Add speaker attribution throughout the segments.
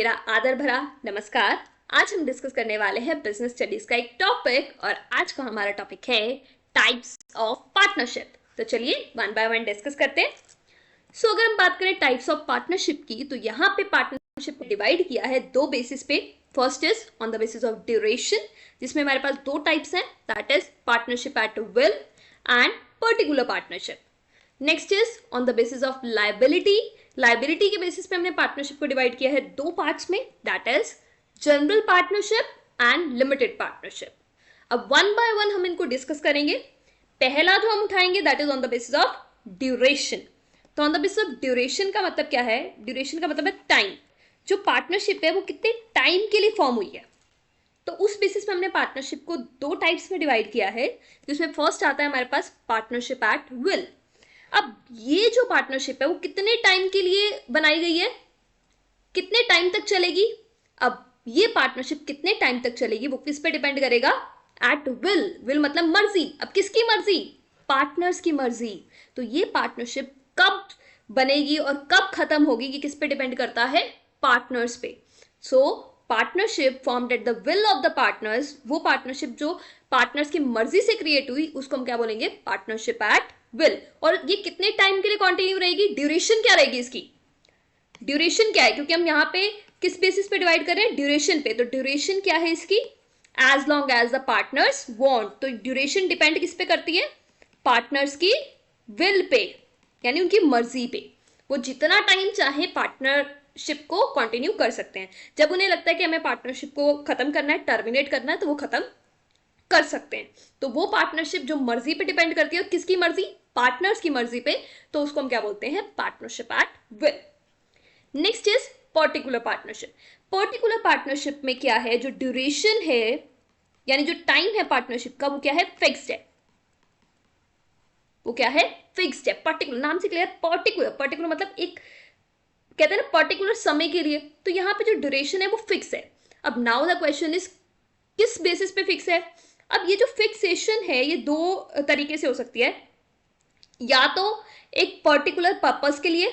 Speaker 1: मेरा आदर भरा नमस्कार। आज हम डिस्कस करने वाले हैं बिजनेस स्टडीज का एक टॉपिक और आज का हमारा टॉपिक है टाइप्स ऑफ पार्टनरशिप। तो चलिए वन बाय वन डिस्कस करते हैं। अगर हम बात करें टाइप्स ऑफ पार्टनरशिप की तो यहाँ पे पार्टनरशिप को डिवाइड किया है दो बेसिस पे। First is on the basis of duration, जिसमें हमारे पास दो टाइप्स हैं, that is partnership at will and particular partnership. Next is on the basis of liability. Liability के बेसिस पे हमने पार्टनरशिप को डिवाइड किया है दो पार्ट्स में, that is general partnership and limited partnership. अब वन बाय वन हम इनको डिस्कस करेंगे। पहला जो हम उठाएंगे that is on the basis of duration. तो on the basis of duration का मतलब क्या है? ड्यूरेशन का मतलब है टाइम। जो पार्टनरशिप है वो कितने टाइम के लिए फॉर्म हुई है, तो उस बेसिस पे हमने पार्टनरशिप को दो टाइप्स में डिवाइड किया है, जिसमें फर्स्ट आता है हमारे पास पार्टनरशिप एट विल। अब ये जो पार्टनरशिप है वो कितने टाइम के लिए बनाई गई है, कितने टाइम तक चलेगी? अब ये पार्टनरशिप कितने टाइम तक चलेगी वो किस पे डिपेंड करेगा? Eight will. विल मतलब मर्जी। अब किसकी मर्जी? पार्टनर्स की मर्जी। तो ये पार्टनरशिप कब बनेगी और कब खत्म होगी ये किस पे डिपेंड करता है? पार्टनर्स पे। सो partnership formed at the will of the partners, वो पार्टनरशिप जो पार्टनर्स की मर्जी से क्रिएट हुई उसको हम क्या बोलेंगे? Partnership at will. और ये कितने टाइम के लिए कंटिन्यू रहेगी? ड्यूरेशन क्या रहेगी इसकी? ड्यूरेशन क्या है? क्योंकि हम यहाँ पे किस बेसिस पे डिवाइड कर रहे हैं? ड्यूरेशन पे। तो ड्यूरेशन क्या है इसकी? As long as the partners want. तो ड्यूरेशन डिपेंड किस पे करती है? पार्टनर्स की विल पे, यानी उनकी मर्जी पे। वो जितना टाइम चाहे पार्टनरशिप को कंटिन्यू कर सकते हैं। जब उन्हें लगता है कि हमें पार्टनरशिप को खत्म करना है, टर्मिनेट करना है, तो वो खत्म कर सकते हैं। तो वो पार्टनरशिप जो मर्जी पे डिपेंड करती है, किसकी मर्जी? पार्टनर्स की मर्जी पे, तो उसको हम क्या बोलते हैं? Partnership at will. Next is particular partnership. Particular partnership में क्या है? जो ड्यूरेशन है यानी जो टाइम है पार्टनरशिप का वो क्या है? फिक्स्ड है। वो क्या है? फिक्स्ड है। पर्टिकुलर नाम से क्लियर। पर्टिकुलर, पर्टिकुलर मतलब एक कहते हैं ना पर्टिकुलर समय के लिए। तो यहाँ पे जो ड्यूरेशन है वो फिक्स है। अब नाउ द क्वेश्चन इज किस बेसिस पे फिक्स है? अब ये जो फिक्सेशन है ये दो तरीके से हो सकती है, या तो एक पर्टिकुलर पर्पस के लिए,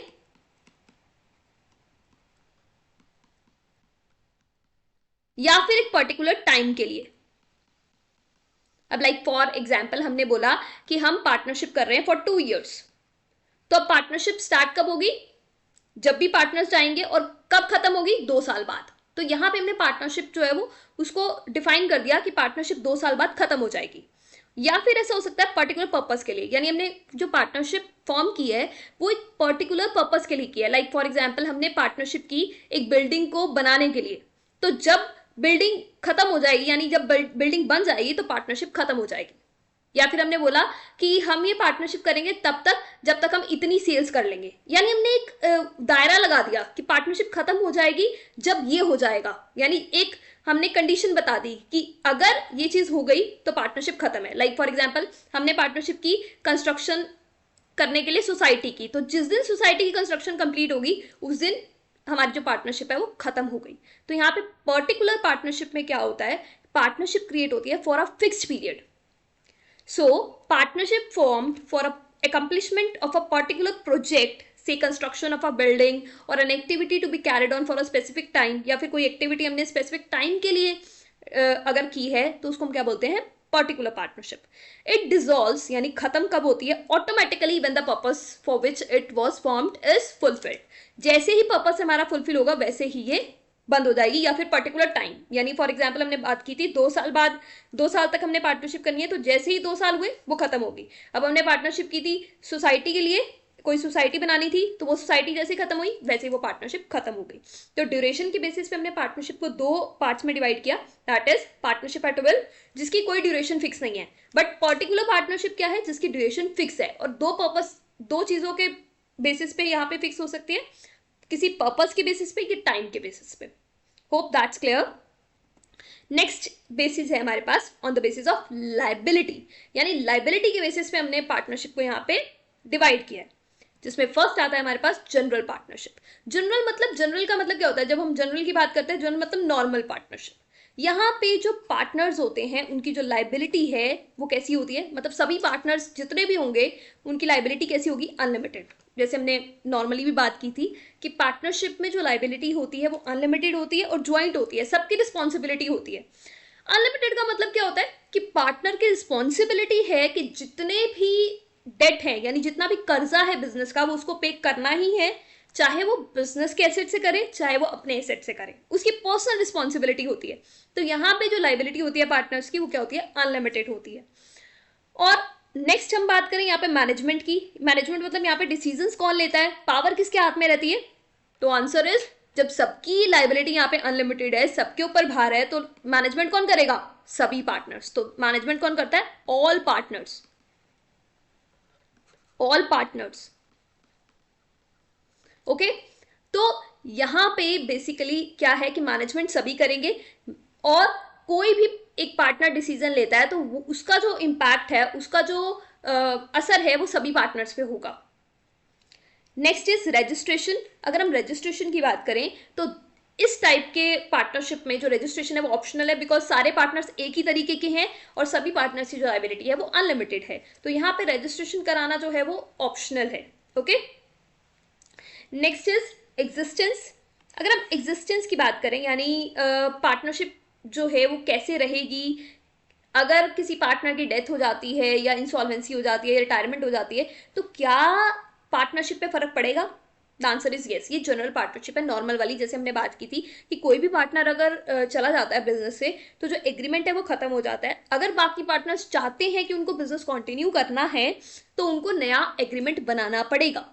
Speaker 1: या फिर एक पर्टिकुलर टाइम के लिए। अब लाइक फॉर एग्जाम्पल हमने बोला कि हम पार्टनरशिप कर रहे हैं फॉर 2 years, तो अब पार्टनरशिप स्टार्ट कब होगी? जब भी पार्टनर्स जाएंगे। और कब खत्म होगी? 2 साल बाद। तो यहां पे हमने पार्टनरशिप जो है वो उसको डिफाइन कर दिया कि पार्टनरशिप 2 साल बाद खत्म हो जाएगी। या फिर ऐसा हो सकता है पर्टिकुलर पर्पस के लिए, यानी हमने जो पार्टनरशिप फॉर्म की है वो एक पर्टिकुलर पर्पस के लिए की है। लाइक फॉर एग्जाम्पल हमने पार्टनरशिप की एक बिल्डिंग को बनाने के लिए, तो जब बिल्डिंग खत्म हो जाएगी यानी जब बिल्डिंग बन जाएगी तो पार्टनरशिप खत्म हो जाएगी। या फिर हमने बोला कि हम ये पार्टनरशिप करेंगे तब तक जब तक हम इतनी सेल्स कर लेंगे, यानी हमने एक दायरा लगा दिया कि पार्टनरशिप खत्म हो जाएगी जब ये हो जाएगा। यानी एक हमने कंडीशन बता दी कि अगर ये चीज हो गई तो पार्टनरशिप खत्म है। लाइक फॉर एग्जांपल हमने पार्टनरशिप की कंस्ट्रक्शन करने के लिए सोसाइटी की, तो जिस दिन सोसाइटी की कंस्ट्रक्शन कंप्लीट होगी उस दिन हमारी जो पार्टनरशिप है वो खत्म हो गई। तो यहाँ पे पर्टिकुलर पार्टनरशिप में क्या होता है? पार्टनरशिप क्रिएट होती है for a fixed period. So, partnership formed for a accomplishment of a particular project, say construction of a building or an activity to be carried on for a specific time, या फिर कोई activity हमने specific time के लिए अगर की है तो उसको हम क्या बोलते हैं? Particular partnership. इट डिसॉल्व्स यानी खत्म कब होती है? Automatically when the purpose for which it was formed is fulfilled. जैसे ही पर्पस हमारा फुलफिल होगा वैसे ही ये बंद हो जाएगी। या फिर पर्टिकुलर टाइम, यानी फॉर एग्जांपल हमने बात की थी 2 साल बाद, 2 साल तक हमने पार्टनरशिप करनी है, तो जैसे ही 2 साल हुए वो खत्म होगी। अब हमने पार्टनरशिप की थी सोसाइटी के लिए, कोई सोसाइटी बनानी थी, तो वो सोसाइटी जैसे खत्म हुई वैसे ही वो पार्टनरशिप खत्म हो गई। तो ड्यूरेशन के बेसिस पे हमने पार्टनरशिप को दो पार्ट्स में डिवाइड किया, that is partnership at will जिसकी कोई ड्यूरेशन फिक्स नहीं है, बट पर्टिकुलर पार्टनरशिप क्या है? जिसकी ड्यूरेशन फिक्स है। और दो पर्पस, दो चीजों के बेसिस पे यहाँ पे फिक्स हो सकती है, किसी पर्पस के बेसिस पे या टाइम के बेसिस पे। Hope that's clear. Next basis है हमारे pass on the basis of liability, यानी लायबिलिटी के बेसिस पे हमने पार्टनरशिप को यहाँ पे डिवाइड किया है, जिसमें फर्स्ट आता है हमारे पास जनरल पार्टनरशिप। जनरल का मतलब क्या होता है? जब हम जनरल की बात करते हैं, जनरल मतलब नॉर्मल पार्टनरशिप। यहाँ पे जो पार्टनर्स होते हैं उनकी जो लाइबिलिटी है वो कैसी होती है, मतलब सभी पार्टनर्स जितने भी होंगे उनकी लाइबिलिटी कैसी होगी, अनलिमिटेड। जैसे हमने नॉर्मली भी बात की थी कि पार्टनरशिप में जो लाइबिलिटी होती है वो अनलिमिटेड होती है और ज्वाइंट होती है, सबकी रिस्पॉन्सिबिलिटी होती है। अनलिमिटेड का मतलब क्या होता है कि पार्टनर की रिस्पॉन्सिबिलिटी है कि जितने भी डेट है यानी जितना भी कर्जा है बिजनेस का वो उसको पे करना ही है, चाहे वो बिजनेस के एसेट से करे चाहे वो अपने एसेट से करे, उसकी पर्सनल रिस्पॉन्सिबिलिटी होती है। तो यहाँ पे जो लाइबिलिटी होती है पार्टनर्स की वो क्या होती है, अनलिमिटेड होती है। और नेक्स्ट हम बात करें यहाँ पे मैनेजमेंट की। मैनेजमेंट मतलब यहाँ पे डिसीजंस कौन लेता है, पावर किसके हाथ में रहती है, तो आंसर इज जब सबकी लाइबिलिटी यहाँ पे अनलिमिटेड है, सबके ऊपर भार है, तो मैनेजमेंट कौन करेगा, सभी पार्टनर्स। तो मैनेजमेंट कौन करता है, all partners, all partners. Okay, तो यहां पे बेसिकली क्या है कि मैनेजमेंट सभी करेंगे और कोई भी एक पार्टनर डिसीजन लेता है तो उसका जो इंपैक्ट है, उसका जो असर है वो सभी पार्टनर्स पे होगा। Next is registration. अगर हम रजिस्ट्रेशन की बात करें तो इस टाइप के पार्टनरशिप में जो रजिस्ट्रेशन है वो ऑप्शनल है, बिकॉज सारे पार्टनर्स एक ही तरीके के हैं और सभी पार्टनर्स की जो लायबिलिटी है वो अनलिमिटेड है, तो यहाँ पे रजिस्ट्रेशन कराना जो है वो ऑप्शनल है। Okay, next is existence. अगर हम एग्जिस्टेंस की बात करें यानी पार्टनरशिप जो है वो कैसे रहेगी, अगर किसी पार्टनर की डेथ हो जाती है या इंसॉल्वेंसी हो जाती है या रिटायरमेंट हो जाती है तो क्या पार्टनरशिप पे फर्क पड़ेगा, द आंसर इज यस। ये जनरल पार्टनरशिप है, नॉर्मल वाली, जैसे हमने बात की थी कि कोई भी पार्टनर अगर चला जाता है बिजनेस से तो जो एग्रीमेंट है वो खत्म हो जाता है। अगर बाकी पार्टनर्स चाहते हैं कि उनको बिजनेस कंटिन्यू करना है तो उनको नया एग्रीमेंट बनाना पड़ेगा।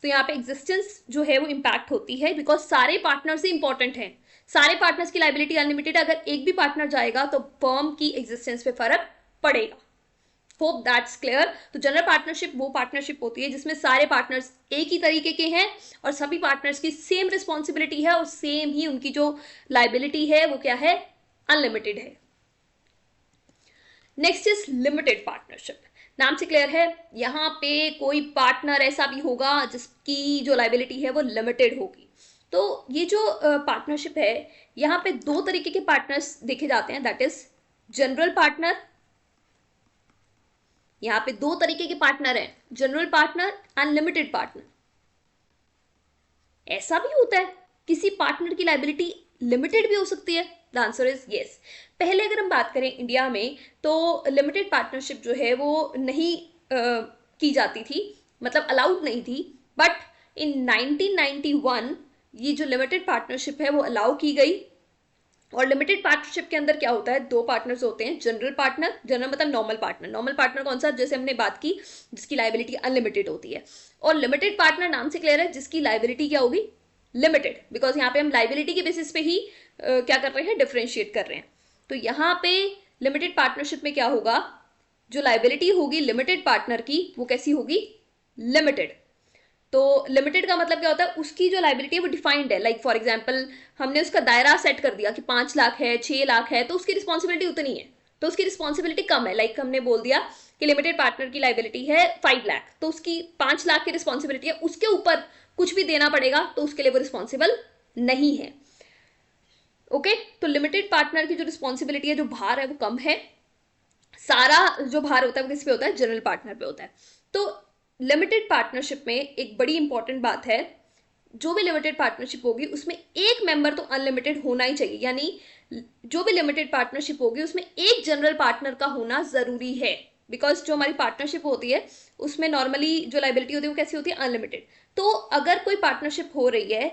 Speaker 1: तो यहाँ पे एग्जिस्टेंस जो है वो इंपैक्ट होती है, बिकॉज सारे पार्टनर्स ही इंपॉर्टेंट हैं, सारे पार्टनर्स की लाइबिलिटी अनलिमिटेड, अगर एक भी पार्टनर जाएगा तो फर्म की एग्जिस्टेंस पे फर्क पड़ेगा। Hope that's clear. तो जनरल पार्टनरशिप वो पार्टनरशिप होती है जिसमें सारे पार्टनर्स एक ही तरीके के हैं और सभी पार्टनर्स की सेम रिस्पॉन्सिबिलिटी है और सेम ही उनकी जो लाइबिलिटी है वो क्या है, अनलिमिटेड है। Next is limited partnership. नाम से क्लियर है, यहाँ पे कोई पार्टनर ऐसा भी होगा जिसकी जो लाइबिलिटी है वो लिमिटेड होगी। तो ये जो पार्टनरशिप है यहाँ पे दो तरीके के पार्टनर्स देखे जाते हैं, दैट इज जनरल पार्टनर। यहाँ पे दो तरीके के पार्टनर हैं, जनरल पार्टनर, अनलिमिटेड पार्टनर। ऐसा भी होता है किसी पार्टनर की लाइबिलिटी लिमिटेड भी हो सकती है, द आंसर इज यस। पहले अगर हम बात करें इंडिया में तो लिमिटेड पार्टनरशिप जो है वो नहीं की जाती थी, मतलब अलाउड नहीं थी, बट इन 1991 ये जो लिमिटेड पार्टनरशिप है वो अलाउ की गई। और लिमिटेड पार्टनरशिप के अंदर क्या होता है, दो पार्टनर्स होते हैं, जनरल पार्टनर, जनरल मतलब नॉर्मल पार्टनर, नॉर्मल पार्टनर कौन सा, जैसे हमने बात की जिसकी लाइबिलिटी अनलिमिटेड होती है, और लिमिटेड पार्टनर नाम से क्लियर है जिसकी लाइबिलिटी क्या होगी, लिमिटेड, बिकॉज यहाँ पे हम लाइबिलिटी के बेसिस पे ही क्या कर रहे हैं, डिफ्रेंशिएट कर रहे हैं। तो यहाँ पे लिमिटेड पार्टनरशिप में क्या होगा, जो लाइबिलिटी होगी लिमिटेड पार्टनर की वो कैसी होगी, लिमिटेड। तो लिमिटेड का मतलब क्या होता है, उसकी जो लाइबिलिटी है वो डिफाइंड है, लाइक फॉर एग्जांपल हमने उसका दायरा सेट कर दिया कि 5 लाख है, 6 लाख है, तो उसकी रिस्पॉन्सिबिलिटी उतनी है, तो उसकी रिस्पॉन्सिबिलिटी कम है। लाइक हमने बोल दिया कि लिमिटेड पार्टनर की लाइबिलिटी है 5 लाख, तो उसकी 5 लाख की रिस्पॉन्सिबिलिटी है, उसके ऊपर कुछ भी देना पड़ेगा तो उसके लिए वो रिस्पॉन्सिबल नहीं है। ओके, तो लिमिटेड पार्टनर की जो रिस्पॉन्सिबिलिटी है, जो भार है वो कम है, सारा जो भार होता है वो किस पे होता है, जनरल पार्टनर पे होता है। तो लिमिटेड पार्टनरशिप में एक बड़ी इंपॉर्टेंट बात है, जो भी लिमिटेड पार्टनरशिप होगी उसमें एक मेंबर तो अनलिमिटेड होना ही चाहिए, यानी जो भी लिमिटेड पार्टनरशिप होगी उसमें एक जनरल पार्टनर का होना जरूरी है, बिकॉज जो हमारी पार्टनरशिप होती है उसमें नॉर्मली जो लाइबिलिटी होती है वो कैसी होती है, अनलिमिटेड। तो अगर कोई पार्टनरशिप हो रही है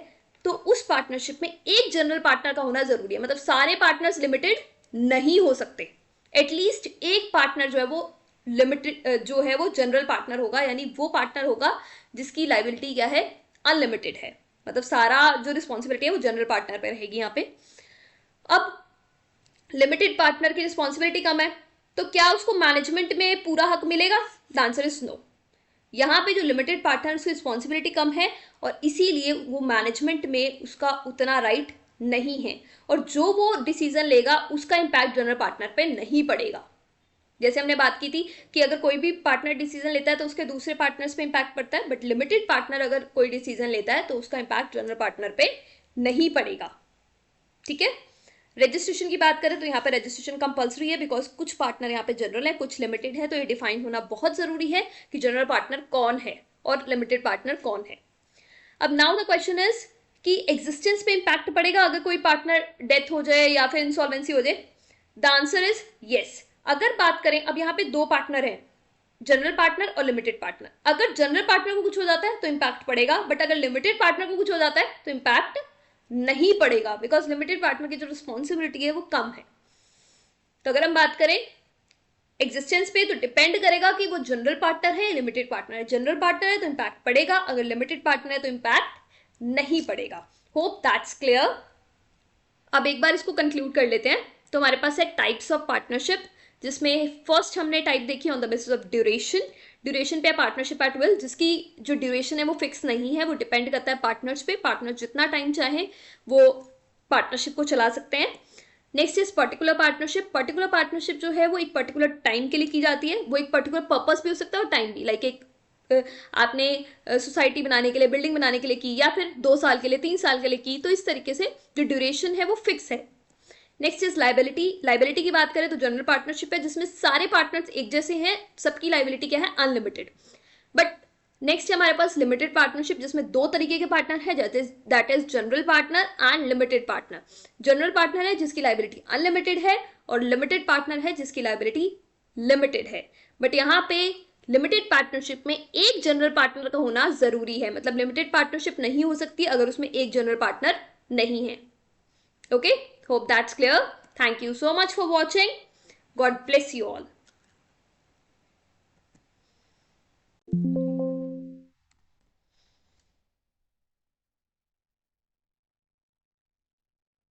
Speaker 1: तो उस पार्टनरशिप में एक जनरल पार्टनर का होना जरूरी है, मतलब सारे पार्टनर्स लिमिटेड नहीं हो सकते, एटलीस्ट एक पार्टनर जो है वो लिमिटेड जो है वो जनरल पार्टनर होगा, यानी वो पार्टनर होगा जिसकी लाइबिलिटी क्या है, अनलिमिटेड है, मतलब सारा जो रिस्पॉन्सिबिलिटी है वो जनरल पार्टनर पे रहेगी यहाँ पे। अब लिमिटेड पार्टनर की रिस्पॉन्सिबिलिटी कम है तो क्या उसको मैनेजमेंट में पूरा हक मिलेगा, द आंसर इज नो। यहाँ पे जो लिमिटेड पार्टनर उसकी रिस्पॉन्सिबिलिटी कम है और इसीलिए वो मैनेजमेंट में उसका उतना राइट नहीं है, और जो वो डिसीजन लेगा उसका इंपैक्ट जनरल पार्टनर पे नहीं पड़ेगा। जैसे हमने बात की थी कि अगर कोई भी पार्टनर डिसीजन लेता है तो उसके दूसरे पार्टनर्स पे इंपैक्ट पड़ता है, बट लिमिटेड पार्टनर अगर कोई डिसीजन लेता है तो उसका इंपैक्ट जनरल पार्टनर पे नहीं पड़ेगा। ठीक है, रजिस्ट्रेशन की बात करें तो यहाँ पे रजिस्ट्रेशन कंपलसरी है, बिकॉज कुछ पार्टनर यहाँ पे जनरल है, कुछ लिमिटेड है, तो ये डिफाइन होना बहुत जरूरी है कि जनरल पार्टनर कौन है और लिमिटेड पार्टनर कौन है। अब नाउ द क्वेश्चन इज कि एग्जिस्टेंस पे इंपैक्ट पड़ेगा अगर कोई पार्टनर डेथ हो जाए या फिर इंसॉल्वेंसी हो जाए? The answer is yes. अगर बात करें, अब यहाँ पे दो पार्टनर हैं, जनरल पार्टनर और लिमिटेड पार्टनर। अगर जनरल पार्टनर को कुछ हो जाता है तो इंपैक्ट पड़ेगा, बट अगर लिमिटेड पार्टनर को कुछ हो जाता है तो इंपैक्ट नहीं पड़ेगा, बिकॉज लिमिटेड पार्टनर की जो रिस्पॉन्सिबिलिटी है वो कम है। तो अगर हम बात करें एग्जिस्टेंस पे तो डिपेंड करेगा कि वो जनरल पार्टनर है या लिमिटेड पार्टनर है। जनरल पार्टनर है तो इंपैक्ट पड़ेगा, अगर लिमिटेड पार्टनर है तो इंपैक्ट नहीं पड़ेगा। Hope that's clear. अब एक बार इसको कंक्लूड कर लेते हैं। तो हमारे पास है टाइप्स ऑफ पार्टनरशिप, जिसमें फर्स्ट हमने टाइप देखी on the basis of duration. Duration पे पार्टनरशिप एट विल, जिसकी जो ड्यूरेशन है वो फिक्स नहीं है, वो डिपेंड करता है पार्टनर्स पे। पार्टनर जितना टाइम चाहे वो पार्टनरशिप को चला सकते हैं। Next is particular partnership. Particular partnership जो है वो एक पर्टिकुलर टाइम के लिए की जाती है, वो एक पर्टिकुलर पर्पस भी हो सकता है और टाइम भी। लाइक एक आपने सोसाइटी बनाने के लिए, बिल्डिंग बनाने के लिए की, या फिर 2 साल के लिए, 3 साल के लिए की, तो इस तरीके से जो ड्यूरेशन है वो फिक्स है। Next is liability. लाइबिलिटी की बात करें तो जनरल पार्टनरशिप है जिसमें सारे पार्टनर्स एक जैसे हैं, सबकी लाइबिलिटी क्या है? अनलिमिटेड। बट नेक्स्ट है हमारे पास लिमिटेड पार्टनरशिप, जिसमें 2 तरीके के पार्टनर है, that is general partner and limited partner. General partner है जिसकी लाइबिलिटी अनलिमिटेड है, और लिमिटेड पार्टनर है जिसकी लाइबिलिटी लिमिटेड है। बट यहाँ पे लिमिटेड पार्टनरशिप में एक जनरल पार्टनर का होना जरूरी है, मतलब लिमिटेड पार्टनरशिप नहीं हो सकती अगर उसमें एक जनरल पार्टनर नहीं है। Okay, hope that's clear. Thank you so much for watching. God bless you all.